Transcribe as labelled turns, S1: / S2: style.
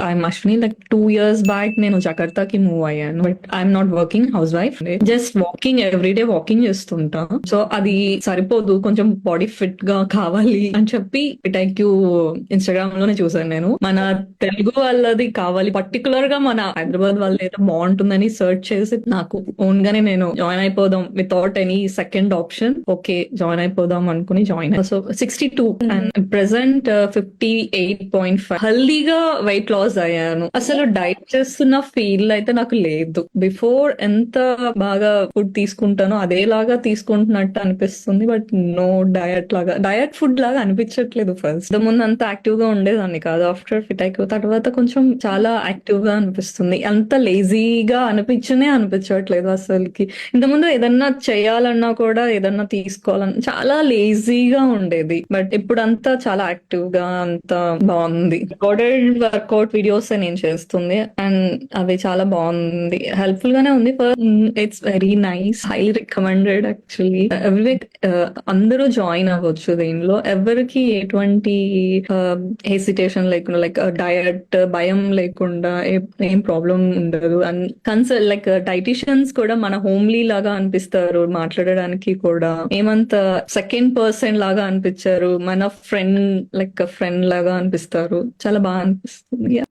S1: I'm Ashwini. Like 2 years back నేను జకర్తాకి move అయ్యాను. But I'm not working, house wife. Just walking, everyday walking చేస్తుంటా. So అది సరిపోదు, కొంచెం బాడీ ఫిట్ గా కావాలి అని చెప్పి పిటైక్యూ ఇన్స్టాగ్రామ్ లోనే చూసాను నేను. మన తెలుగు వాళ్ళది కావాలి, పర్టికులర్ గా మన హైదరాబాద్ వాళ్ళది అయితే బాగుంటుందని సర్చ్ చేసి నాకు ఓన్ గానే నేను జాయిన్ అయిపోదాం without any second option. Okay, join అయిపోదాం అనుకుని జాయిన్. So 62 and present 58.5. హెల్దీగా వెయిట్ లాస్ అయ్యాను. అసలు డైట్ చేస్తున్న ఫీల్ అయితే నాకు లేదు. బిఫోర్ ఎంత బాగా ఫుడ్ తీసుకుంటానో అదేలాగా తీసుకుంటున్నట్టు అనిపిస్తుంది. బట్ నో, డయట్ ఫుడ్ లాగా అనిపించట్లేదు. ఫస్ట్ ముందు అంత యాక్టివ్ గా ఉండేదాన్ని కాదు. ఆఫ్టర్ ఫిటైక్ తర్వాత కొంచెం చాలా యాక్టివ్ గా అనిపిస్తుంది. అంత లేజీగా అనిపించట్లేదు అసలుకి. ఇంతకుముందు ఏదన్నా చేయాలన్నా కూడా, ఏదన్నా తీసుకోవాలన్నా చాలా లేజీగా ఉండేది. బట్ ఇప్పుడు అంతా చాలా యాక్టివ్ గా, అంతా బాగుంది. రికార్డెడ్ వర్కౌట్ వీడియోస్ నేను చేస్తుంది అండ్ అవి చాలా బాగుంది, హెల్ప్ఫుల్ గానే ఉంది. It's very nice, highly recommended actually. Every week అందరూ జాయిన్ అవ్వచ్చు దీనిలో. ఎవరికి ఎటువంటి హెసిటేషన్ లేకుండా, లైక్ డయట్ భయం లేకుండా ఏం ప్రాబ్లం ఉండదు. అండ్ కన్సల్ట్ లైక్ డైటీషియన్స్ కూడా మన హోమ్లీ లాగా అనిపిస్తారు, మాట్లాడడానికి కూడా ఏమంత సెకండ్ పర్సన్ లాగా అనిపించారు. మన ఫ్రెండ్, లైక్ ఫ్రెండ్ లాగా అనిపిస్తారు. చాలా బాగా అనిపిస్తుంది.